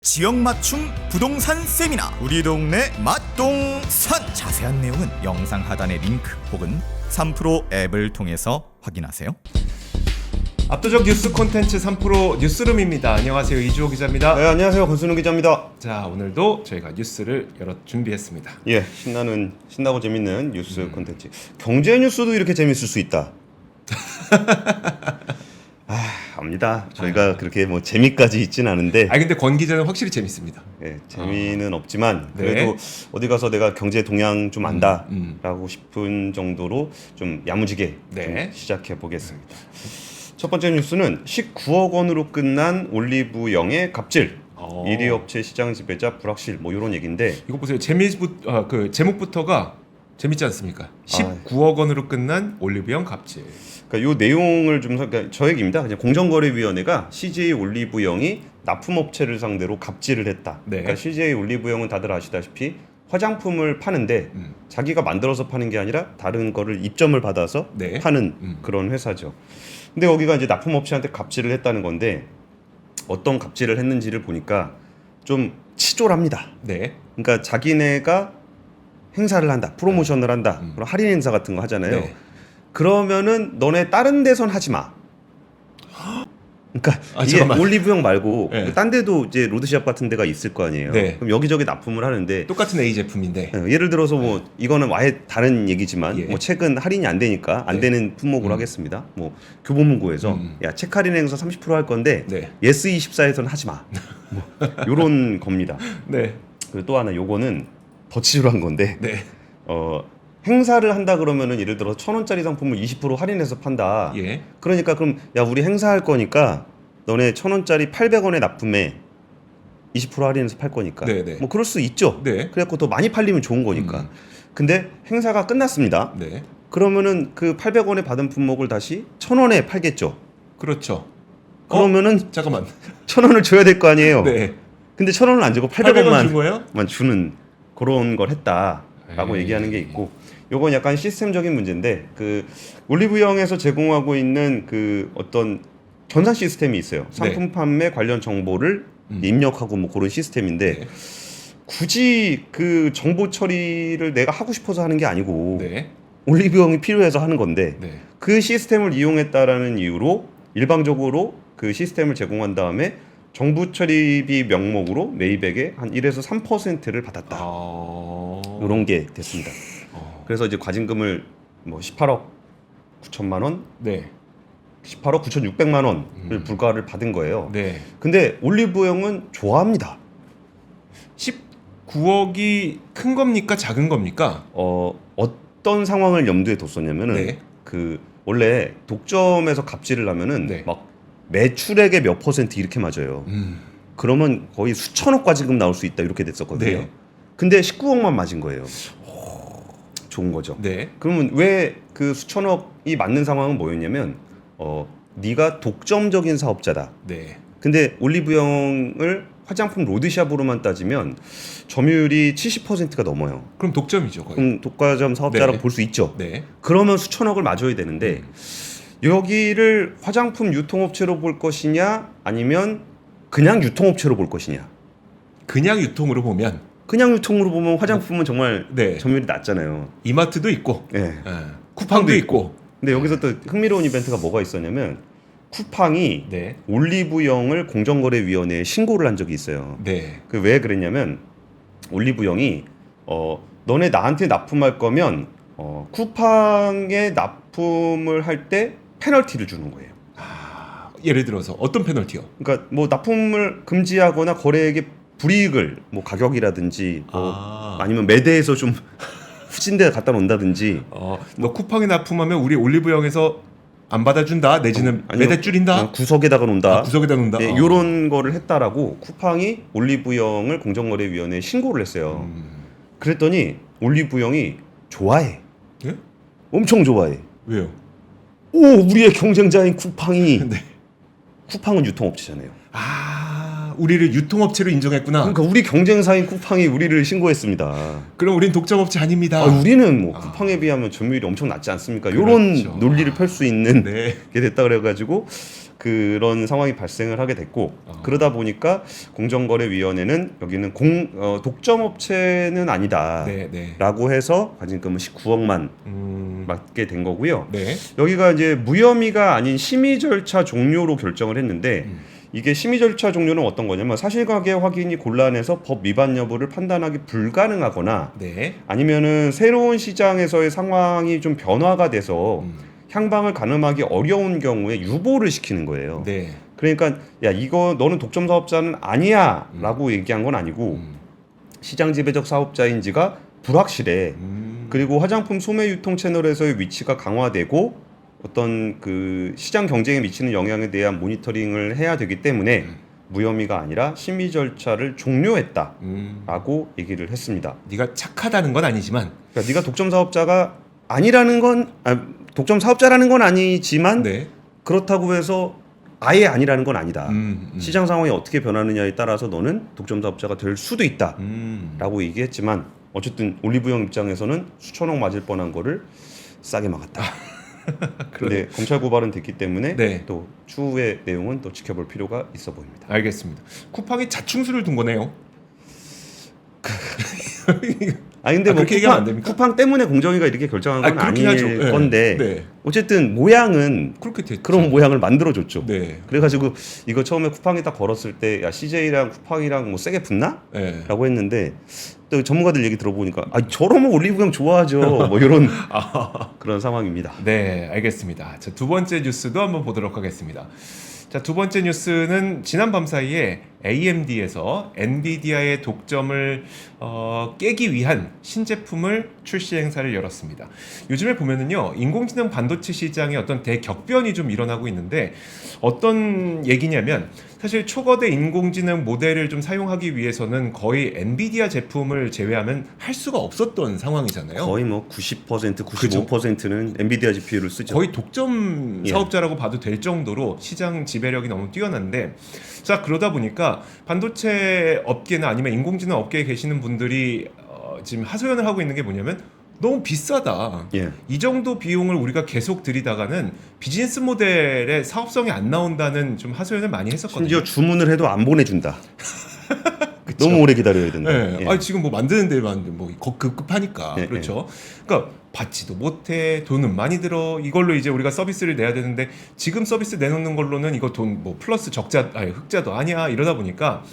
지역 맞춤 부동산 세미나 우리 동네 맛동산 자세한 내용은 영상 하단의 링크 혹은 3프로 앱을 통해서 확인하세요. 압도적 뉴스 콘텐츠 3프로 뉴스룸입니다. 안녕하세요, 이주호 기자입니다. 네, 안녕하세요. 권순우 기자입니다. 자, 오늘도 저희가 뉴스를 여러 준비했습니다. 예, 신나고 재밌는 뉴스 콘텐츠. 경제 뉴스도 이렇게 재밌을 수 있다. 압니다. 저희가 그렇게 뭐 재미까지 있진 않은데. 근데 권 기자는 확실히 재밌습니다. 예, 재미는 없지만 네. 그래도 어디 가서 내가 경제 동향 좀 안다라고 싶은 정도로 좀 야무지게 네. 좀 시작해 보겠습니다. 첫 번째 뉴스는 19억 원으로 끝난 올리브영의 갑질. 1위 업체 시장 지배자 불확실 뭐 이런 얘기인데 이거 보세요. 그 제목부터가 재밌지 않습니까? 19억 원으로 끝난 올리브영 갑질. 그러니까 요 내용을 좀 그러니까 저 얘기입니다. 그냥 공정거래위원회가 CJ 올리브영이 납품업체를 상대로 갑질을 했다. 네. 그러니까 CJ 올리브영은 다들 아시다시피 화장품을 파는데 자기가 만들어서 파는 게 아니라 다른 거를 입점을 받아서 네. 파는 그런 회사죠. 근데 여기가 이제 납품업체한테 갑질을 했다는 건데 어떤 갑질을 했는지를 보니까 좀 치졸합니다. 네. 그러니까 자기네가 행사를 한다, 프로모션을 한다, 그런 할인 행사 같은 거 하잖아요. 네. 그러면은 너네 다른 데선 하지 마. 그러니까 이게 잠깐만. 올리브영 말고 네. 딴 데도 이제 로드샵 같은 데가 있을 거 아니에요. 네. 그럼 여기저기 납품을 하는데 똑같은 A 제품인데. 예를 들어서 뭐 이거는 아예 다른 얘기지만 예. 뭐 책은 할인이 안 되니까 안 네. 되는 품목으로 하겠습니다. 뭐 교보문고에서 야, 책 할인 행사 30% 할 건데 네. 예스24에서는 하지 마. 뭐 요런 겁니다. 네. 그리고 또 하나 요거는 더 치졸한 건데 네. 행사를 한다 그러면은 예를 들어 1,000원짜리 상품을 20% 할인해서 판다. 예. 그러니까 그럼 야 우리 행사할 거니까 너네 1,000원짜리 800원에 납품해 20% 할인해서 팔 거니까. 네네. 뭐 그럴 수 있죠. 네. 그래갖고 더 많이 팔리면 좋은 거니까. 근데 행사가 끝났습니다. 네. 그러면은 그 800원에 받은 품목을 다시 1,000원에 팔겠죠. 그렇죠. 그러면은 잠깐만. 1,000원을 줘야 될 거 아니에요. 네. 근데 1,000원을 안 주고 800원 준 거예요? 800원만 주는 그런 걸 했다라고 에이. 얘기하는 게 있고, 요건 약간 시스템적인 문제인데 그 올리브영에서 제공하고 있는 그 어떤 전산 시스템이 있어요. 상품 네. 판매 관련 정보를 입력하고 뭐 그런 시스템인데 네. 굳이 그 정보 처리를 내가 하고 싶어서 하는 게 아니고 네. 올리브영이 필요해서 하는 건데 네. 그 시스템을 이용했다라는 이유로 일방적으로 그 시스템을 제공한 다음에 정보 처리비 명목으로 네이버에게 한 1에서 3%를 받았다. 이런 게 됐습니다. 그래서 이제 과징금을 뭐 18억 9천만 원, 네. 18억 9,600만 원을 불과를 받은 거예요. 네. 근데 올리브영은 좋아합니다. 19억이 큰 겁니까? 작은 겁니까? 어떤 상황을 염두에 뒀었냐면은 네. 그 원래 독점에서 갑질을 하면은 네. 막 매출액의 몇 퍼센트 이렇게 맞아요. 그러면 거의 수천억 과징금 나올 수 있다 이렇게 됐었거든요. 네. 근데 19억만 맞은 거예요. 좋은 거죠. 네. 그러면 왜 그 수천억이 맞는 상황은 뭐였냐면 네가 독점적인 사업자다. 네. 근데 올리브영을 화장품 로드샵으로만 따지면 점유율이 70%가 넘어요. 그럼 독점이죠, 거의. 그럼 독과점 사업자라고 네. 볼 수 있죠. 네. 그러면 수천억을 맞아야 되는데 여기를 화장품 유통업체로 볼 것이냐 아니면 그냥 유통업체로 볼 것이냐. 그냥 유통으로 보면 그냥 유통으로 보면 화장품은 정말 네. 점유율이 낮잖아요. 이마트도 있고, 예. 예. 쿠팡도 있고. 근데 여기서 또 흥미로운 이벤트가 뭐가 있었냐면 쿠팡이 네. 올리브영을 공정거래위원회에 신고를 한 적이 있어요. 네. 그 왜 그랬냐면 올리브영이 너네 나한테 납품할 거면 쿠팡에 납품을 할 때 페널티를 주는 거예요. 예를 들어서 어떤 페널티요? 그러니까 뭐 납품을 금지하거나 거래액의 불이익을 뭐 가격이라든지 뭐 아니면 매대에서 좀 후진데 갖다 놓는다든지 너 쿠팡에 납품하면 우리 올리브영에서 안 받아준다. 내지는 아니면 매대 줄인다. 구석에다가 놓는다. 구석에다 놓는다. 네, 이런 거를 했다라고 쿠팡이 올리브영을 공정거래위원회에 신고를 했어요. 그랬더니 올리브영이 좋아해. 예? 엄청 좋아해. 왜요? 오, 우리의 경쟁자인 쿠팡이. 네. 쿠팡은 유통업체잖아요. 우리를 유통업체로 인정했구나. 그러니까 우리 경쟁사인 쿠팡이 우리를 신고했습니다. 그럼 우린 독점업체 아닙니다. 우리는 뭐 쿠팡에 비하면 점유율이 엄청 낮지 않습니까? 이런 그렇죠. 논리를 펼 수 있는 네. 게 됐다 그래가지고 그런 상황이 발생을 하게 됐고 그러다 보니까 공정거래위원회는 여기는 독점업체는 아니다라고 네, 네. 해서 과징금은 19억만 맞게 된 거고요. 네. 여기가 이제 무혐의가 아닌 심의 절차 종료로 결정을 했는데 이게 심의 절차 종료는 어떤 거냐면 사실관계 확인이 곤란해서 법 위반 여부를 판단하기 불가능하거나 네. 아니면은 새로운 시장에서의 상황이 좀 변화가 돼서 향방을 가늠하기 어려운 경우에 유보를 시키는 거예요. 네. 그러니까 야 이거 너는 독점 사업자는 아니야라고 얘기한 건 아니고 시장 지배적 사업자인지가 불확실해. 그리고 화장품 소매 유통 채널에서의 위치가 강화되고 어떤 그 시장 경쟁에 미치는 영향에 대한 모니터링을 해야 되기 때문에 무혐의가 아니라 심의 절차를 종료했다라고 얘기를 했습니다. 네가 착하다는 건 아니지만 그러니까 네가 독점 사업자가 아니라는 건 독점 사업자라는 건 아니지만 네. 그렇다고 해서 아예 아니라는 건 아니다. 시장 상황이 어떻게 변하느냐에 따라서 너는 독점 사업자가 될 수도 있다라고 얘기했지만 어쨌든 올리브영 입장에서는 수천억 맞을 뻔한 거를 싸게 막았다. 그런데 검찰 고발은 됐기 때문에 네. 또 추후의 내용은 또 지켜볼 필요가 있어 보입니다. 알겠습니다. 쿠팡이 자충수를 둔 거네요. 근데 뭐 그렇게 얘기하면 안 됩니까? 쿠팡 때문에 공정위가 이렇게 결정한 건 그렇긴 아닐 하죠. 네. 건데 네. 어쨌든 모양은 그렇게 됐죠. 그런 모양을 만들어줬죠. 네. 그래가지고 이거 처음에 쿠팡이 딱 걸었을 때 야 CJ랑 쿠팡이랑 뭐 세게 붙나? 네. 라고 했는데 또 전문가들 얘기 들어보니까 저러면 올리브영 좋아하죠. 뭐 이런 그런 상황입니다. 네, 알겠습니다. 자, 두 번째 뉴스도 한번 보도록 하겠습니다. 자, 두 번째 뉴스는 지난 밤 사이에 AMD에서 엔비디아의 독점을 깨기 위한 신제품을 출시 행사를 열었습니다. 요즘에 보면은요, 인공지능 반도체 시장에 어떤 대격변이 좀 일어나고 있는데 어떤 얘기냐면 사실 초거대 인공지능 모델을 좀 사용하기 위해서는 거의 엔비디아 제품을 제외하면 할 수가 없었던 상황이잖아요. 거의 뭐 90%, 95%는 엔비디아 GPU를 쓰죠. 거의 독점 사업자라고 봐도 될 정도로 시장 지배력이 너무 뛰어난데 자 그러다 보니까 반도체 업계나 아니면 인공지능 업계에 계시는 분들이 지금 하소연을 하고 있는 게 뭐냐면 너무 비싸다. 이 정도 비용을 우리가 계속 들이다가는 비즈니스 모델의 사업성이 안 나온다는 좀 하소연을 많이 했었거든요. 심지어 주문을 해도 안 보내준다. 너무 오래 기다려야 된다. 네. 지금 뭐 만드는 데만 뭐 급하니까 예, 그렇죠. 그러니까 받지도 못해 돈은 많이 들어 이걸로 이제 우리가 서비스를 내야 되는데 지금 서비스 내놓는 걸로는 이거 돈 뭐 플러스 흑자도 아니야 이러다 보니까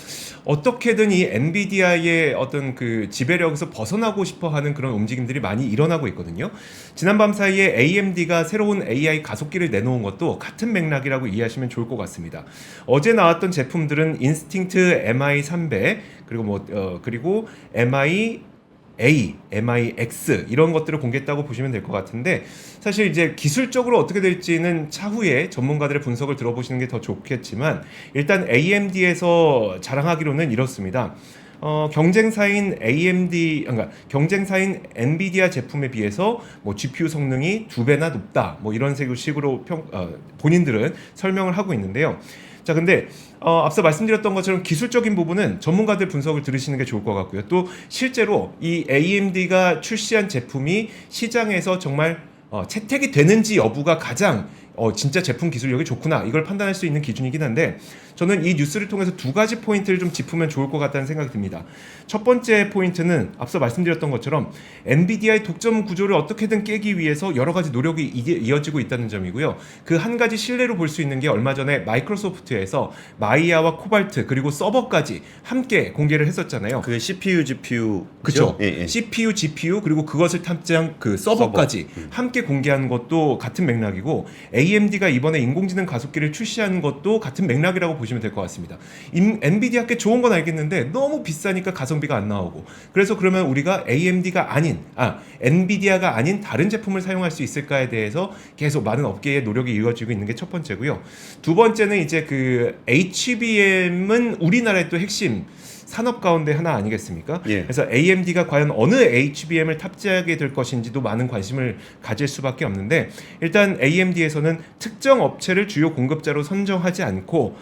어떻게든 이 엔비디아의 어떤 그 지배력에서 벗어나고 싶어하는 그런 움직임들이 많이 일어나고 있거든요. 지난밤 사이에 AMD가 새로운 AI 가속기를 내놓은 것도 같은 맥락이라고 이해하시면 좋을 것 같습니다. 어제 나왔던 제품들은 인스팅트 MI300 그리고 MI-X 이런 것들을 공개했다고 보시면 될 것 같은데 사실 이제 기술적으로 어떻게 될지는 차후에 전문가들의 분석을 들어보시는 게 더 좋겠지만 일단 AMD에서 자랑하기로는 이렇습니다. 경쟁사인 경쟁사인 엔비디아 제품에 비해서 뭐 GPU 성능이 2배나 높다 뭐 이런 식으로 본인들은 설명을 하고 있는데요. 자, 근데 앞서 말씀드렸던 것처럼 기술적인 부분은 전문가들 분석을 들으시는 게 좋을 것 같고요. 또 실제로 이 AMD가 출시한 제품이 시장에서 정말 채택이 되는지 여부가 가장 진짜 제품 기술력이 좋구나 이걸 판단할 수 있는 기준이긴 한데 저는 이 뉴스를 통해서 두 가지 포인트를 좀 짚으면 좋을 것 같다는 생각이 듭니다. 첫 번째 포인트는 앞서 말씀드렸던 것처럼 엔비디아의 독점 구조를 어떻게든 깨기 위해서 여러 가지 노력이 이어지고 있다는 점이고요. 그 한 가지 실례로 볼 수 있는 게 얼마 전에 마이크로소프트에서 마이아와 코발트 그리고 서버까지 함께 공개를 했었잖아요. 그게 CPU, GPU 그렇죠. 예. CPU, GPU 그리고 그것을 탑재한 그 서버까지 함께 공개한 것도 같은 맥락이고 AMD가 이번에 인공지능 가속기를 출시하는 것도 같은 맥락이라고 보시면 될 것 같습니다. 엔비디아께 좋은 건 알겠는데 너무 비싸니까 가성비가 안 나오고 그래서 그러면 우리가 엔비디아가 아닌 다른 제품을 사용할 수 있을까에 대해서 계속 많은 업계의 노력이 이루어지고 있는 게 첫 번째고요. 두 번째는 이제 그 HBM은 우리나라의 또 핵심 산업 가운데 하나 아니겠습니까? 예. 그래서 AMD가 과연 어느 HBM을 탑재하게 될 것인지도 많은 관심을 가질 수밖에 없는데 일단 AMD에서는 특정 업체를 주요 공급자로 선정하지 않고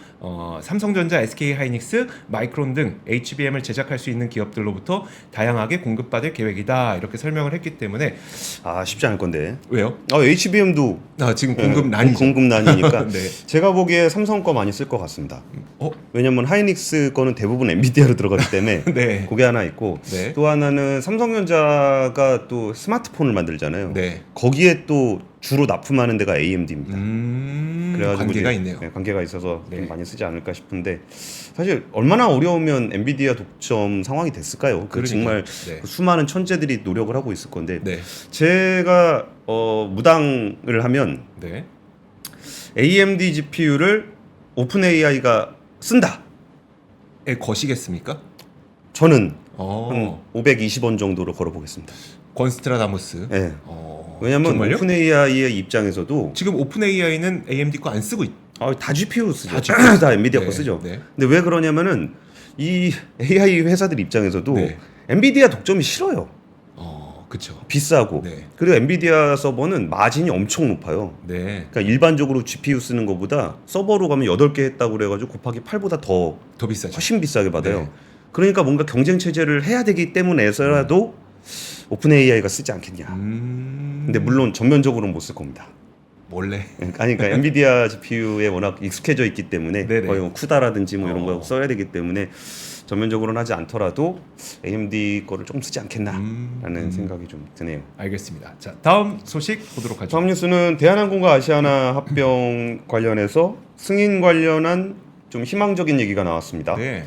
삼성전자, SK하이닉스, 마이크론 등 HBM을 제작할 수 있는 기업들로부터 다양하게 공급받을 계획이다 이렇게 설명을 했기 때문에 아 쉽지 않을 건데. 왜요? HBM도 지금 공급난이죠. 공급난이니까 네. 제가 보기에 삼성 거 많이 쓸 것 같습니다. 어? 왜냐면 하이닉스 거는 대부분 엔비디아로 들어가기 때문에 네. 그게 하나 있고 네. 또 하나는 삼성전자가 또 스마트폰을 만들잖아요. 네. 거기에 또 주로 납품하는 데가 AMD입니다. 관계가 이제, 있네요. 네, 관계가 있어서 네. 좀 많이 쓰지 않을까 싶은데 사실 얼마나 어려우면 엔비디아 독점 상황이 됐을까요? 그 그러니까요. 정말 네. 그 수많은 천재들이 노력을 하고 있을 건데 네. 제가 무당을 하면 네. AMD GPU를 오픈 AI가 쓴다. 에 거시겠습니까? 저는 어. 한 520원 정도로 걸어보겠습니다. 권스트라다무스. 네. 왜냐면 정말요? 오픈 AI의 입장에서도 지금 오픈 AI는 AMD 거 안 쓰고 있. 다 GPU 쓰죠. 다 GPU. 다 엔비디아 네, 거 쓰죠. 네. 근데 왜 그러냐면은 이 AI 회사들 입장에서도 네. 엔비디아 독점이 싫어요. 그렇죠. 비싸고. 네. 그리고 엔비디아 서버는 마진이 엄청 높아요. 네. 그러니까 일반적으로 GPU 쓰는 것보다 서버로 가면 8개 했다고 그래가지고 곱하기 8보다 더 더 비싸죠. 훨씬 비싸게 받아요. 네. 그러니까 뭔가 경쟁 체제를 해야 되기 때문에서라도 오픈 AI가 쓰지 않겠냐. 근데 물론 전면적으로는 못 쓸 겁니다. 몰래. 그러니까 엔비디아 GPU에 워낙 익숙해져 있기 때문에 네네. 거의 뭐 쿠다라든지 뭐 이런 거 써야 되기 때문에 전면적으로는 하지 않더라도 AMD 거를 조금 쓰지 않겠나라는 생각이 좀 드네요. 알겠습니다. 자, 다음 소식 보도록 하죠. 다음 뉴스는 대한항공과 아시아나 합병 관련해서 승인 관련한 좀 희망적인 얘기가 나왔습니다. 네.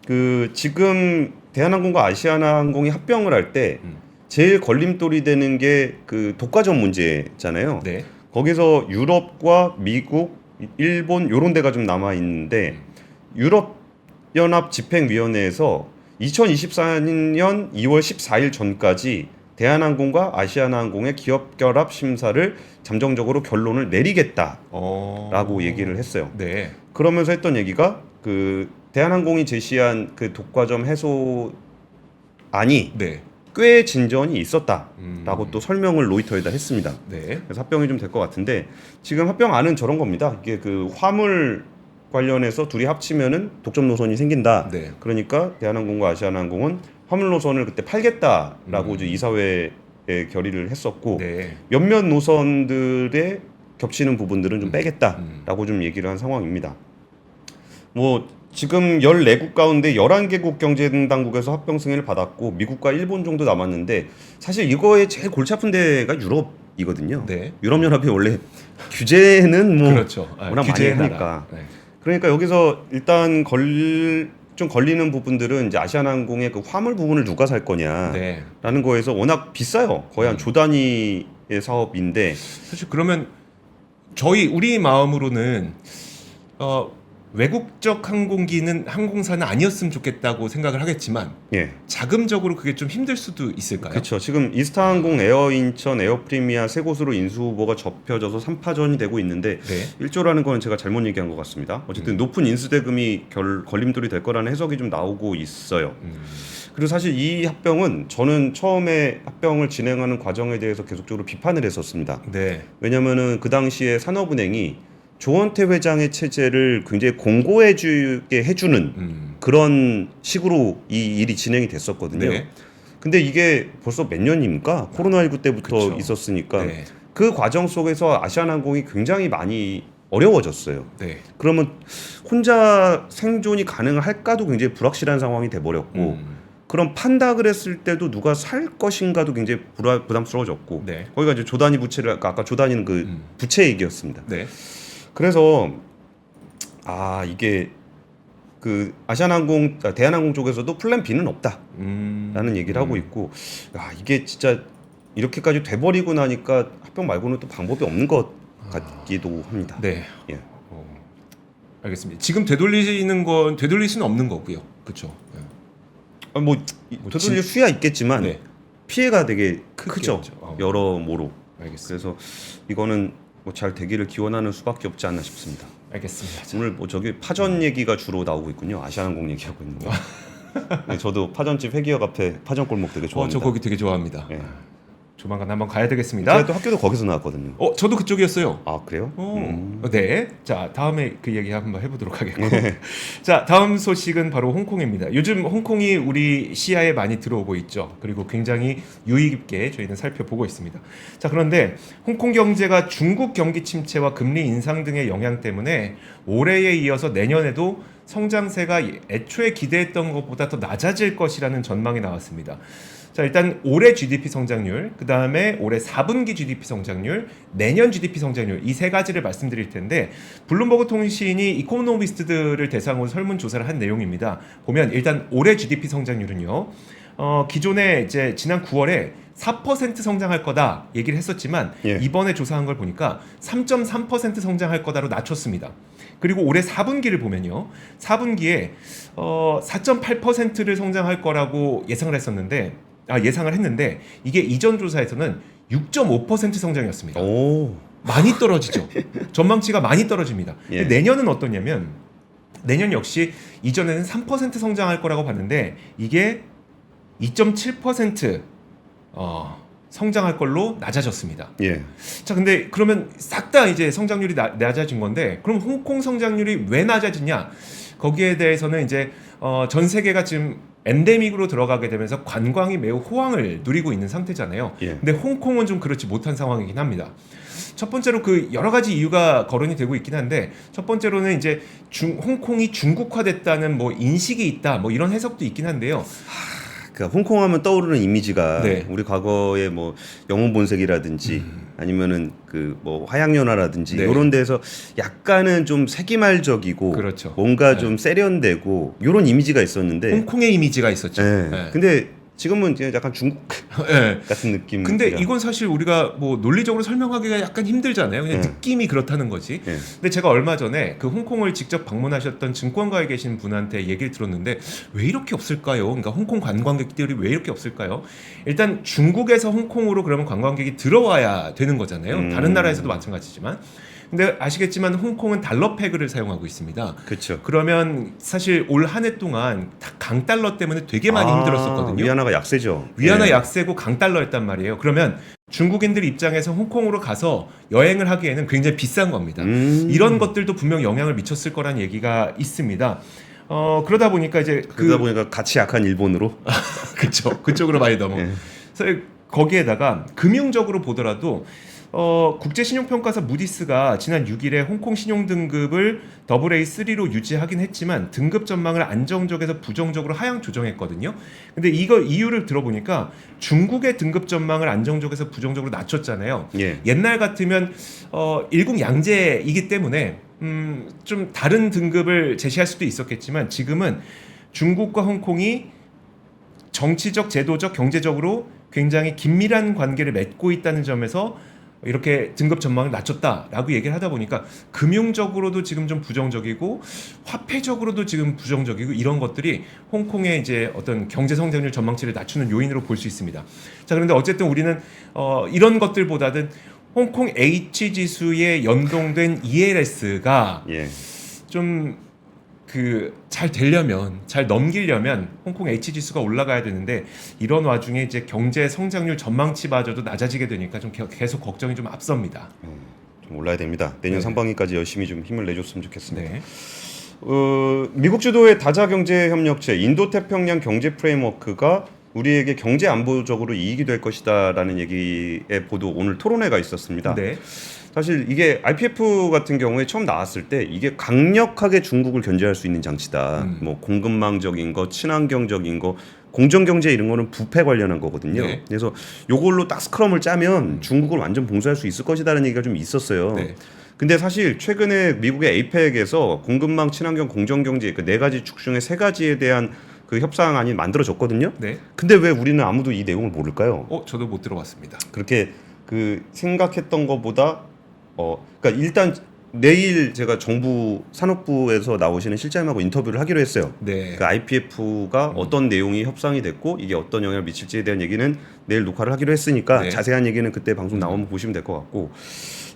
그 지금 대한항공과 아시아나항공이 합병을 할 때 제일 걸림돌이 되는 게 그 독과점 문제잖아요. 네. 거기서 유럽과 미국, 일본 요런 데가 좀 남아 있는데 유럽 연합 집행위원회에서 2024년 2월 14일 전까지 대한항공과 아시아나항공의 기업 결합 심사를 잠정적으로 결론을 내리겠다라고 얘기를 했어요. 네. 그러면서 했던 얘기가 그 대한항공이 제시한 그 독과점 해소안이 네. 꽤 진전이 있었다라고 또 설명을 로이터에다 했습니다. 네. 그래서 합병이 좀 될 것 같은데 지금 합병안은 저런 겁니다. 이게 그 화물 관련해서 둘이 합치면은 독점 노선이 생긴다. 네. 그러니까 대한항공과 아시아나항공은 화물 노선을 그때 팔겠다라고 이제 이사회에 결의를 했었고 네. 몇몇 노선들의 겹치는 부분들은 좀 빼겠다라고 좀 얘기를 한 상황입니다. 뭐 지금 14국 가운데 11개국 경제당국에서 합병 승인을 받았고 미국과 일본 정도 남았는데 사실 이거에 제일 골치 아픈 데가 유럽이거든요. 네. 유럽연합이 원래 규제는 뭐 그렇죠. 워낙 많이 규제의 하니까. 나라. 네. 그러니까 여기서 일단 좀 걸리는 부분들은 이제 아시아나항공의 그 화물 부분을 누가 살 거냐라는 네. 거에서 워낙 비싸요. 거의 한 조 단위의 사업인데 사실 그러면 우리 마음으로는 외국적 항공사는 아니었으면 좋겠다고 생각을 하겠지만 예. 자금적으로 그게 좀 힘들 수도 있을까요? 그렇죠. 지금 이스타항공, 에어인천, 에어프리미아 세 곳으로 인수 후보가 접혀져서 3파전이 되고 있는데 네. 1조라는 거는 제가 잘못 얘기한 것 같습니다. 어쨌든 높은 인수 대금이 걸림돌이 될 거라는 해석이 좀 나오고 있어요. 그리고 사실 이 합병은 저는 처음에 합병을 진행하는 과정에 대해서 계속적으로 비판을 했었습니다. 네. 왜냐면은 그 당시에 산업은행이 조원태 회장의 체제를 굉장히 공고해주게 해주는 그런 식으로 이 일이 진행이 됐었거든요. 네. 근데 이게 벌써 몇 년입니까? 코로나19 때부터 그쵸. 있었으니까 네. 그 과정 속에서 아시아나항공이 굉장히 많이 어려워졌어요. 네. 그러면 혼자 생존이 가능할까도 굉장히 불확실한 상황이 돼버렸고 그럼 판다 그랬을 때도 누가 살 것인가도 굉장히 부담스러워졌고 네. 거기가 이제 조단위 부채를 아까 조단위는 그 부채 얘기였습니다. 네. 그래서 이게 그 대한항공 쪽에서도 플랜 B는 없다라는 얘기를 하고 있고 이게 진짜 이렇게까지 돼버리고 나니까 합병 말고는 또 방법이 없는 것 같기도 합니다. 네. 예. 알겠습니다. 지금 되돌릴 수는 없는 거고요. 그렇죠. 네. 뭐 되돌릴 수야 있겠지만 네. 피해가 되게 크죠. 크죠. 여러모로. 알겠습니다. 그래서 이거는 뭐 잘 되기를 기원하는 수밖에 없지 않나 싶습니다. 알겠습니다. 오늘 뭐 저기 파전 얘기가 주로 나오고 있군요. 아시아나항공 얘기하고 있는 거. 네, 저도 파전집 회기역 앞에 파전 골목 되게 좋아합니다. 저 거기 되게 좋아합니다. 네. 조만간 한번 가야 되겠습니다. 제가 또 학교도 거기서 나왔거든요. 저도 그쪽이었어요. 아 그래요? 네. 자, 다음에 그 얘기 한번 해보도록 하겠고. 자, 다음 소식은 바로 홍콩입니다. 요즘 홍콩이 우리 시야에 많이 들어오고 있죠. 그리고 굉장히 유의 깊게 저희는 살펴보고 있습니다. 자, 그런데 홍콩 경제가 중국 경기 침체와 금리 인상 등의 영향 때문에 올해에 이어서 내년에도 성장세가 애초에 기대했던 것보다 더 낮아질 것이라는 전망이 나왔습니다. 자, 일단 올해 GDP 성장률, 그 다음에 올해 4분기 GDP 성장률, 내년 GDP 성장률 이 세 가지를 말씀드릴 텐데 블룸버그 통신이 이코노미스트들을 대상으로 설문조사를 한 내용입니다. 보면 일단 올해 GDP 성장률은요. 기존에 이제 지난 9월에 4% 성장할 거다 얘기를 했었지만 예. 이번에 조사한 걸 보니까 3.3% 성장할 거다로 낮췄습니다. 그리고 올해 4분기를 보면요. 4분기에 4.8%를 성장할 거라고 예상을 했는데 이게 이전 조사에서는 6.5% 성장이었습니다. 오. 많이 떨어지죠. 전망치가 많이 떨어집니다. 예. 내년은 어떠냐면 내년 역시 이전에는 3% 성장할 거라고 봤는데 이게 2.7% 성장할 걸로 낮아졌습니다. 예. 자, 근데 그러면 싹 다 이제 성장률이 낮아진 건데 그럼 홍콩 성장률이 왜 낮아지냐? 거기에 대해서는 이제 전 세계가 지금 엔데믹으로 들어가게 되면서 관광이 매우 호황을 누리고 있는 상태잖아요. 예. 근데 홍콩은 좀 그렇지 못한 상황이긴 합니다. 첫 번째로 그 여러 가지 이유가 거론이 되고 있긴 한데 첫 번째로는 이제 홍콩이 중국화됐다는 뭐 인식이 있다 뭐 이런 해석도 있긴 한데요. 그러니까 홍콩 하면 떠오르는 이미지가 네. 우리 과거에 뭐 영웅 본색이라든지 아니면은 그 뭐 화양연화라든지 네. 이런 데서 약간은 좀 세기말적이고 그렇죠. 뭔가 네. 좀 세련되고 이런 이미지가 있었는데 홍콩의 이미지가 있었죠. 네. 네. 근데 지금은 이제 약간 중국 네. 같은 느낌. 근데 이건 사실 우리가 뭐 논리적으로 설명하기가 약간 힘들잖아요. 그냥 네. 느낌이 그렇다는 거지. 네. 근데 제가 얼마 전에 그 홍콩을 직접 방문하셨던 증권가에 계신 분한테 얘기를 들었는데 왜 이렇게 없을까요? 그러니까 홍콩 관광객들이 왜 이렇게 없을까요? 일단 중국에서 홍콩으로 그러면 관광객이 들어와야 되는 거잖아요. 다른 나라에서도 마찬가지지만. 근데 아시겠지만 홍콩은 달러 패그를 사용하고 있습니다. 그렇죠. 그러면 사실 올 한 해 동안 다 강달러 때문에 되게 많이 힘들었었거든요. 위안화가 약세죠. 위안화 예. 약세고 강달러였단 말이에요. 그러면 중국인들 입장에서 홍콩으로 가서 여행을 하기에는 굉장히 비싼 겁니다. 이런 것들도 분명 영향을 미쳤을 거란 얘기가 있습니다. 그러다 보니까 이제 그러다 보니까 같이 약한 일본으로. 그쵸 그쪽으로 많이 넘어. 예. 그래서 거기에다가 금융적으로 보더라도 국제신용평가사 무디스가 지난 6일에 홍콩 신용등급을 AA3로 유지하긴 했지만 등급 전망을 안정적에서 부정적으로 하향 조정했거든요. 근데 이거 이유를 들어보니까 중국의 등급 전망을 안정적에서 부정적으로 낮췄잖아요. 예. 옛날 같으면 일국양제이기 때문에 좀 다른 등급을 제시할 수도 있었겠지만 지금은 중국과 홍콩이 정치적, 제도적, 경제적으로 굉장히 긴밀한 관계를 맺고 있다는 점에서 이렇게 등급 전망을 낮췄다라고 얘기를 하다 보니까 금융적으로도 지금 좀 부정적이고 화폐적으로도 지금 부정적이고 이런 것들이 홍콩의 이제 어떤 경제 성장률 전망치를 낮추는 요인으로 볼 수 있습니다. 자, 그런데 어쨌든 우리는 이런 것들보다는 홍콩 H 지수에 연동된 ELS가 예. 좀 잘 되려면 잘 넘기려면 홍콩 H 지수가 올라가야 되는데 이런 와중에 이제 경제 성장률 전망치마저도 낮아지게 되니까 좀 계속 걱정이 좀 앞섭니다. 좀 올라야 됩니다. 내년 네. 상반기까지 열심히 좀 힘을 내줬으면 좋겠습니다. 네. 미국 주도의 다자경제협력체 인도태평양 경제 프레임워크가 우리에게 경제 안보적으로 이익이 될 것이다라는 얘기의 보도 오늘 토론회가 있었습니다. 네. 사실 이게 IPF 같은 경우에 처음 나왔을 때 이게 강력하게 중국을 견제할 수 있는 장치다. 뭐 공급망적인 거, 친환경적인 거, 공정경제 이런 거는 부패 관련한 거거든요. 네. 그래서 요걸로 딱 스크럼을 짜면 중국을 완전 봉쇄할 수 있을 것이다라는 얘기가 좀 있었어요. 네. 근데 사실 최근에 미국의 에이펙에서 공급망, 친환경, 공정경제 그 네 가지 축 중에 세 가지에 대한 그 협상안이 만들어졌거든요. 네. 근데 왜 우리는 아무도 이 내용을 모를까요? 저도 못 들어봤습니다. 그렇게 그 생각했던 것보다 그러니까 일단 내일 제가 정부 산업부에서 나오시는 실장님하고 인터뷰를 하기로 했어요. 네. 그 IPF가 어떤 내용이 협상이 됐고 이게 어떤 영향을 미칠지에 대한 얘기는 내일 녹화를 하기로 했으니까 네. 자세한 얘기는 그때 방송 나오면 보시면 될 것 같고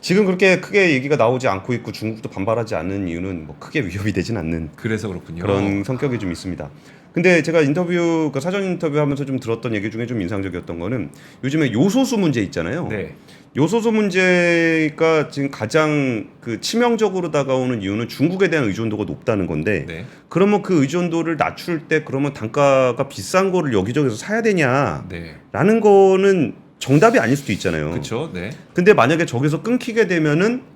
지금 그렇게 크게 얘기가 나오지 않고 있고 중국도 반발하지 않는 이유는 뭐 크게 위협이 되진 않는 그래서 그렇군요. 그런 성격이 좀 있습니다. 근데 제가 인터뷰 그 사전 인터뷰하면서 좀 들었던 얘기 중에 좀 인상적이었던 거는 요즘에 요소수 문제 있잖아요. 네. 요소수 문제가 지금 가장 그 치명적으로 다가오는 이유는 중국에 대한 의존도가 높다는 건데 네. 그러면 그 의존도를 낮출 때 그러면 단가가 비싼 거를 여기저기서 사야 되냐라는 네. 거는 정답이 아닐 수도 있잖아요. 그렇죠. 네. 근데 만약에 저기서 끊기게 되면은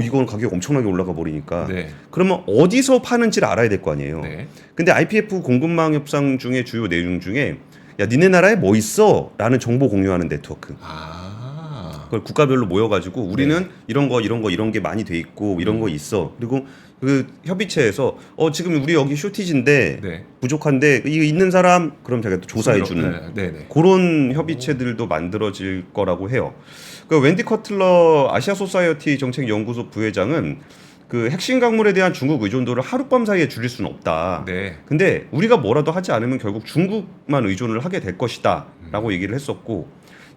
이건 가격이 엄청나게 올라가 버리니까 네. 그러면 어디서 파는지를 알아야 될 거 아니에요. 네. 근데 IPF 공급망 협상 중에 주요 내용 중에 야 니네 나라에 뭐 있어? 라는 정보 공유하는 네트워크. 그걸 국가별로 모여가지고 우리는 네. 이런 게 많이 돼 있고 이런 거 있어. 그리고 그 협의체에서 지금 우리 여기 쇼티지인데 네. 부족한데 이거 있는 사람 그럼 자기가 또 조사해 주는 네. 네. 그런 협의체들도 만들어질 거라고 해요. 그 웬디 커틀러 아시아 소사이어티 정책연구소 부회장은 그 핵심 광물에 대한 중국 의존도를 하룻밤 사이에 줄일 수는 없다. 네. 근데 우리가 뭐라도 하지 않으면 결국 중국만 의존을 하게 될 것이다라고 얘기를 했었고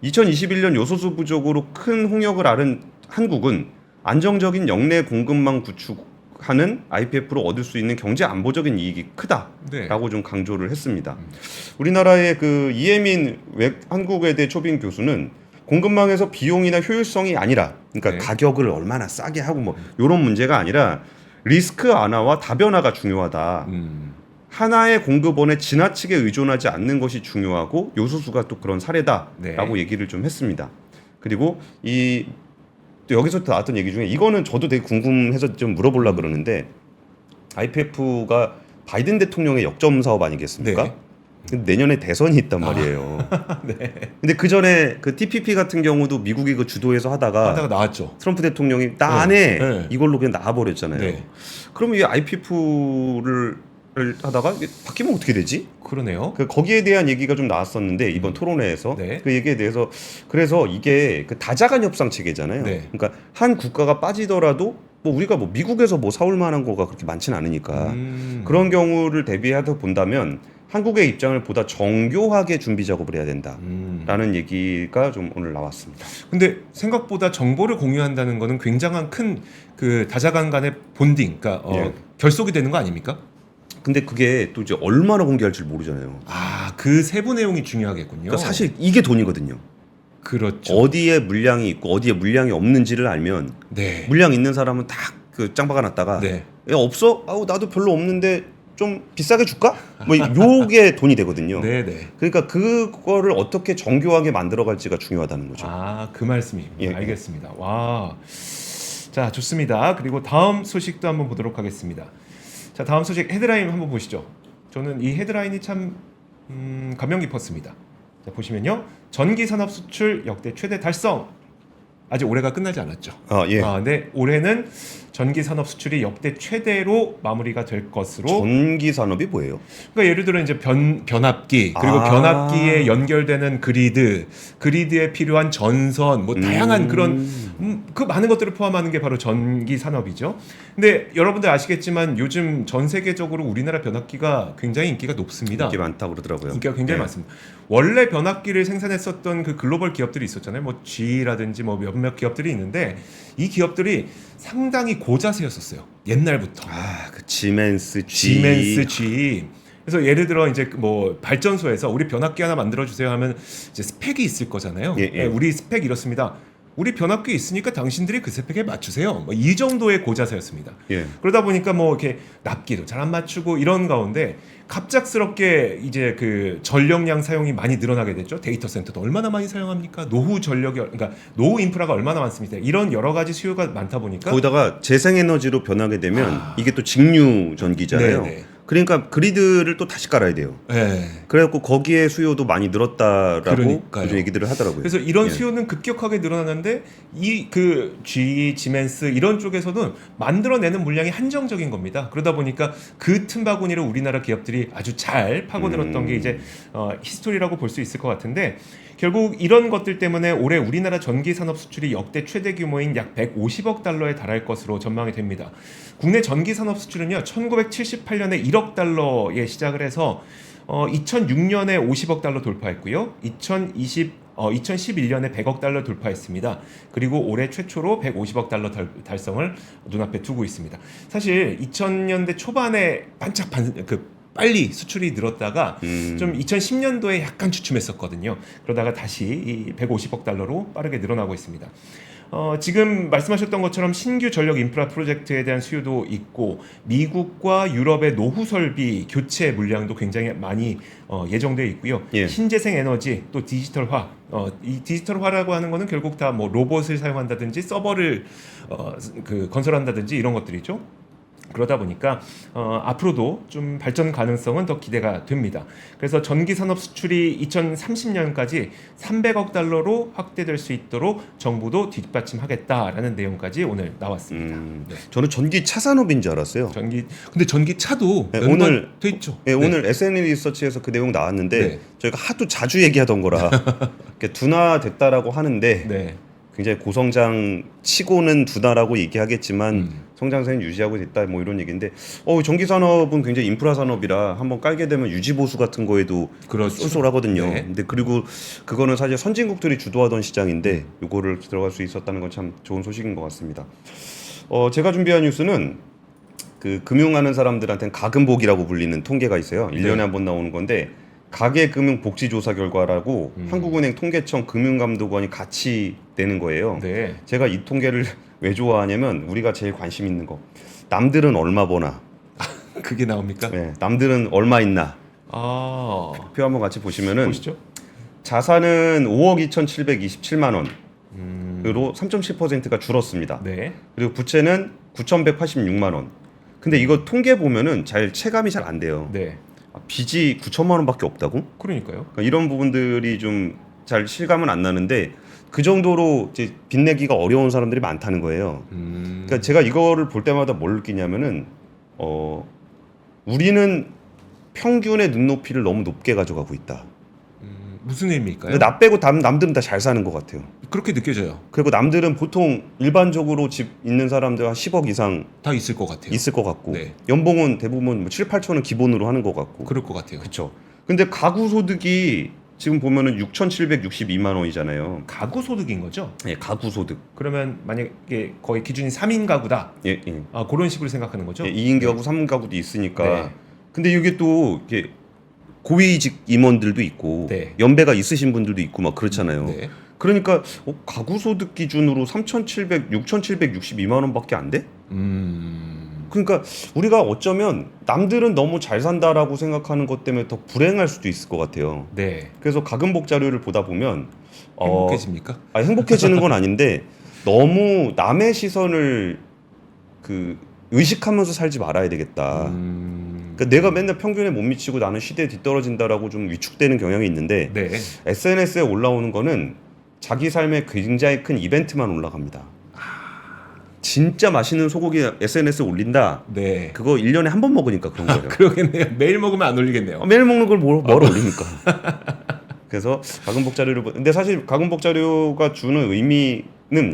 2021년 요소수 부족으로 큰 홍역을 앓은 한국은 안정적인 역내 공급망 구축하는 IPF로 얻을 수 있는 경제 안보적인 이익이 크다라고 네. 좀 강조를 했습니다. 우리나라의 그 이혜민 한국외대 초빙 교수는 공급망에서 비용이나 효율성이 아니라 그러니까 네. 가격을 얼마나 싸게 하고 뭐 이런 문제가 아니라 리스크 완화와 다변화가 중요하다. 하나의 공급원에 지나치게 의존하지 않는 것이 중요하고 요소수가 또 그런 사례다라고 네. 얘기를 좀 했습니다. 그리고 또 여기서 나왔던 얘기 중에 이거는 저도 되게 궁금해서 좀 물어보려고 그러는데 IPF가 바이든 대통령의 역점 사업 아니겠습니까? 네. 근데 내년에 대선이 있단 말이에요. 네. 근데 그 전에 그 TPP 같은 경우도 미국이 그 주도해서 하다가 나왔죠. 트럼프 대통령이 나 안 해. 네. 이걸로 그냥 나와버렸잖아요. 네. 그럼 이 IPF를 하다가 이게 바뀌면 어떻게 되지? 그러네요. 거기에 대한 얘기가 좀 나왔었는데 이번 토론회에서 네. 그 얘기에 대해서 그래서 이게 그 다자간 협상 체계잖아요. 네. 그러니까 한 국가가 빠지더라도 뭐 우리가 뭐 미국에서 뭐 사올 만한 거가 그렇게 많지는 않으니까 그런 경우를 대비해서 본다면 한국의 입장을 보다 정교하게 준비 작업을 해야 된다라는 얘기가 좀 오늘 나왔습니다. 근데 생각보다 정보를 공유한다는 거는 굉장한 큰 그 다자간 간의 본딩, 그러니까 예. 결속이 되는 거 아닙니까? 근데 그게 또 이제 얼마나 공개할지 모르잖아요. 그 세부 내용이 중요하겠군요. 그러니까 사실 이게 돈이거든요. 그렇죠. 어디에 물량이 있고 어디에 물량이 없는지를 알면 네. 물량 있는 사람은 딱 그 짱박아 놨다가 네. 야 없어? 나도 별로 없는데 좀 비싸게 줄까? 뭐 요게 돈이 되거든요. 네. 그러니까 그거를 어떻게 정교하게 만들어갈지가 중요하다는 거죠. 그 말씀이십니다. 예. 알겠습니다. 와, 자 좋습니다. 그리고 다음 소식도 한번 보도록 하겠습니다. 자 다음 소식 헤드라인 한번 보시죠. 저는 이 헤드라인이 참 감명 깊었습니다. 자 보시면요, 전기 산업 수출 역대 최대 달성. 아직 올해가 끝나지 않았죠. 예. 네, 올해는 전기 산업 수출이 역대 최대로 마무리가 될 것으로. 전기 산업이 뭐예요? 그러니까 예를 들어 이제 변압기, 그리고 변압기에 연결되는 그리드에 필요한 전선, 뭐 다양한 그런 그 많은 것들을 포함하는 게 바로 전기 산업이죠. 근데 여러분들 아시겠지만 요즘 전 세계적으로 우리나라 변압기가 굉장히 인기가 높습니다. 인기 많다고 그러더라고요. 인기가 굉장히 네. 많습니다. 원래 변압기를 생산했었던 그 글로벌 기업들이 있었잖아요. 뭐 GE라든지 뭐 몇몇 기업들이 있는데 이 기업들이 상당히 고자세였었어요. 옛날부터. 그 지멘스 G. 그래서 예를 들어 이제 뭐 발전소에서 우리 변압기 하나 만들어 주세요 하면 이제 스펙이 있을 거잖아요. 예. 네, 우리 스펙 이렇습니다. 우리 변압기 있으니까 당신들이 그 스펙에 맞추세요. 뭐 이 정도의 고자세였습니다. 예. 그러다 보니까 뭐 이렇게 납기도 잘 안 맞추고 이런 가운데 갑작스럽게 이제 그 전력량 사용이 많이 늘어나게 됐죠. 데이터 센터도 얼마나 많이 사용합니까? 그러니까 노후 인프라가 얼마나 많습니까? 이런 여러 가지 수요가 많다 보니까 거기다가 재생에너지로 변하게 되면 이게 또 직류 전기잖아요. 네네. 그러니까 그리드를 또 다시 깔아야 돼요. 네. 그래갖고 거기에 수요도 많이 늘었다라고 그러니까요. 요즘 얘기들을 하더라고요. 그래서 이런 예. 수요는 급격하게 늘어나는데 이 그 GE, 지멘스 이런 쪽에서는 만들어내는 물량이 한정적인 겁니다. 그러다 보니까 그 틈바구니를 우리나라 기업들이 아주 잘 파고들었던 게 이제 히스토리라고 볼 수 있을 것 같은데, 결국 이런 것들 때문에 올해 우리나라 전기 산업 수출이 역대 최대 규모인 약 150억 달러에 달할 것으로 전망이 됩니다. 국내 전기 산업 수출은요 1978년에 1억 달러에 시작을 해서 2006년에 50억 달러 돌파했고요. 2011년에 100억 달러 돌파했습니다. 그리고 올해 최초로 150억 달러 달성을 눈앞에 두고 있습니다. 사실 2000년대 초반에 빨리 수출이 늘었다가 좀 2010년도에 약간 주춤했었거든요. 그러다가 다시 이 150억 달러로 빠르게 늘어나고 있습니다. 지금 말씀하셨던 것처럼 신규 전력 인프라 프로젝트에 대한 수요도 있고 미국과 유럽의 노후 설비 교체 물량도 굉장히 많이 예정되어 있고요. 예. 신재생 에너지 또 디지털화 이 디지털화라고 하는 거는 결국 다 뭐 로봇을 사용한다든지 서버를 건설한다든지 이런 것들이죠. 그러다 보니까 앞으로도 좀 발전 가능성은 더 기대가 됩니다. 그래서 전기 산업 수출이 2030년까지 300억 달러로 확대될 수 있도록 정부도 뒷받침하겠다라는 내용까지 오늘 나왔습니다. 네. 저는 전기차 산업인 줄 알았어요. 근데 전기차도 네, 연관돼 있죠. 네, 오늘 SNL 리서치에서 그 내용 나왔는데 네. 저희가 하도 자주 얘기하던 거라 이렇게 둔화됐다라고 하는데 네. 굉장히 고성장 치고는 둔화라고 얘기하겠지만 성장세는 유지하고 있다 뭐 이런 얘기인데 전기 산업은 굉장히 인프라 산업이라 한번 깔게 되면 유지 보수 같은 거에도 그렇죠. 쏠쏠하거든요. 네. 근데 그리고 그거는 사실 선진국들이 주도하던 시장인데 요거를 들어갈 수 있었다는 건 참 좋은 소식인 것 같습니다. 제가 준비한 뉴스는 그 금융하는 사람들한테는 가금복이라고 불리는 통계가 있어요. 1년에 네. 한 번 나오는 건데 가계금융복지조사 결과라고 한국은행 통계청 금융감독원이 같이 내는 거예요. 네. 제가 이 통계를 왜 좋아하냐면 우리가 제일 관심 있는 거 남들은 얼마 버나 그게 나옵니까? 네, 남들은 얼마 있나 아, 표 한번 같이 보시면은 보시죠. 자산은 5억 2,727만 원으로 3.7%가 줄었습니다. 네. 그리고 부채는 9,186만 원. 근데 이거 통계 보면은 잘 체감이 잘 안 돼요. 네. 빚이 9천만 원밖에 없다고? 그러니까요. 그러니까 이런 부분들이 좀 잘 실감은 안 나는데 그 정도로 이제 빚 내기가 어려운 사람들이 많다는 거예요. 그러니까 제가 이거를 볼 때마다 뭘 느끼냐면은 우리는 평균의 눈높이를 너무 높게 가져가고 있다. 무슨 의미일까요? 근데 나 빼고 남들은 다 잘 사는 것 같아요. 그렇게 느껴져요. 그리고 남들은 보통 일반적으로 집 있는 사람들 한 10억 이상 다 있을 것 같아요. 있을 것 같고 네. 연봉은 대부분 뭐 7, 8천은 기본으로 하는 것 같고 그럴 것 같아요. 그렇죠. 근데 가구 소득이 지금 보면은 6,762만 원이잖아요. 가구 소득인 거죠? 예, 가구 소득. 그러면 만약에 거의 기준이 3인 가구다. 예, 예. 그런 식으로 생각하는 거죠? 예, 2인 가구, 3인 가구도 있으니까. 네. 근데 이게 또 이게 고위직 임원들도 있고 네. 연배가 있으신 분들도 있고 막 그렇잖아요. 네. 그러니까 가구 소득 기준으로 6,762만 원밖에 안 돼? 그러니까 우리가 어쩌면 남들은 너무 잘 산다라고 생각하는 것 때문에 더 불행할 수도 있을 것 같아요. 네. 그래서 가금복 자료를 보다 보면 행복해집니까? 행복해지는 건 아닌데 너무 남의 시선을 의식하면서 살지 말아야 되겠다. 그러니까 내가 맨날 평균에 못 미치고 나는 시대에 뒤떨어진다라고 좀 위축되는 경향이 있는데 네. SNS에 올라오는 거는 자기 삶에 굉장히 큰 이벤트만 올라갑니다. 진짜 맛있는 소고기 SNS에 올린다. 네. 그거 1년에 한 번 먹으니까 그런 거예요. 그러겠네요. 매일 먹으면 안 올리겠네요. 매일 먹는 걸 뭘 올립니까? 그래서 가금복 자료를 근데 사실 가금복 자료가 주는 의미는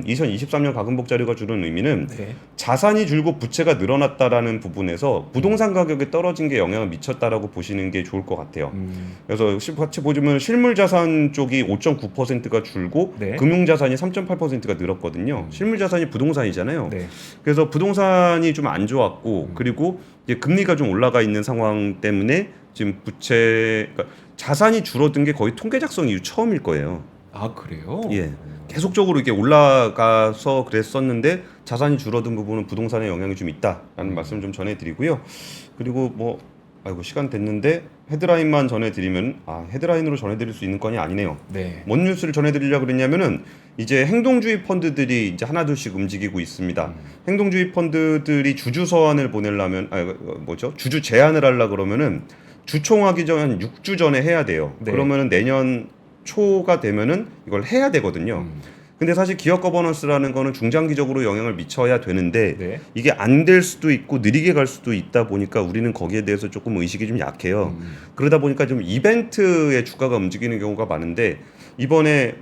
2023년 가금복 자료가 주는 의미는 네. 자산이 줄고 부채가 늘어났다라는 부분에서 부동산 가격이 떨어진 게 영향을 미쳤다라고 보시는 게 좋을 것 같아요. 그래서 같이 보시면 실물 자산 쪽이 5.9%가 줄고 네. 금융 자산이 3.8%가 늘었거든요. 실물 자산이 부동산이잖아요. 네. 그래서 부동산이 좀 안 좋았고 그리고 이제 금리가 좀 올라가 있는 상황 때문에 지금 그러니까 자산이 줄어든 게 거의 통계 작성 이후 처음일 거예요. 아, 그래요? 예. 계속적으로 이게 올라가서 그랬었는데 자산이 줄어든 부분은 부동산에 영향이 좀 있다라는 말씀 좀 전해드리고요. 그리고 시간 됐는데 헤드라인만 전해드리면 헤드라인으로 전해드릴 수 있는 건이 아니네요. 네. 뭔 뉴스를 전해드리려고 그랬냐면은 이제 행동주의 펀드들이 이제 하나둘씩 움직이고 있습니다. 행동주의 펀드들이 주주 서한을 보내려면 주주 제안을 하려 그러면은 주총하기 전 한 6주 전에 해야 돼요. 네. 그러면은 내년 초가 되면은 이걸 해야 되거든요. 근데 사실 기업 거버넌스라는 거는 중장기적으로 영향을 미쳐야 되는데 네. 이게 안 될 수도 있고 느리게 갈 수도 있다 보니까 우리는 거기에 대해서 조금 의식이 좀 약해요. 그러다 보니까 좀 이벤트의 주가가 움직이는 경우가 많은데 이번에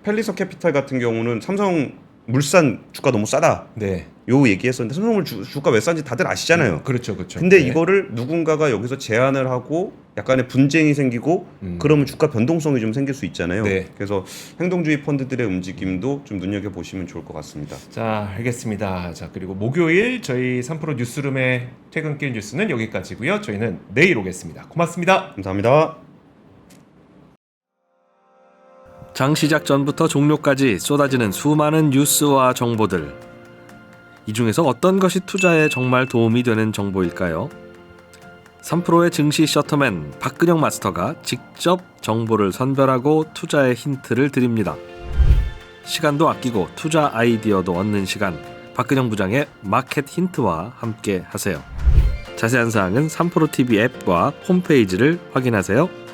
펠리서 캐피탈 같은 경우는 삼성 물산 주가 너무 싸다. 네. 요 얘기했었는데 선성물 주가 왜 싼지 다들 아시잖아요. 그렇죠, 그렇죠. 근데 네. 이거를 누군가가 여기서 제한을 하고 약간의 분쟁이 생기고 그러면 주가 변동성이 좀 생길 수 있잖아요. 네. 그래서 행동주의 펀드들의 움직임도 좀 눈여겨 보시면 좋을 것 같습니다. 자, 알겠습니다. 자, 그리고 목요일 저희 3프로 뉴스룸의 퇴근길 뉴스는 여기까지고요. 저희는 내일 오겠습니다. 고맙습니다. 감사합니다. 장 시작 전부터 종료까지 쏟아지는 수많은 뉴스와 정보들. 이 중에서 어떤 것이 투자에 정말 도움이 되는 정보일까요? 3프로의 증시 셔터맨 박근영 마스터가 직접 정보를 선별하고 투자의 힌트를 드립니다. 시간도 아끼고 투자 아이디어도 얻는 시간, 박근영 부장의 마켓 힌트와 함께 하세요. 자세한 사항은 3프로 TV 앱과 홈페이지를 확인하세요.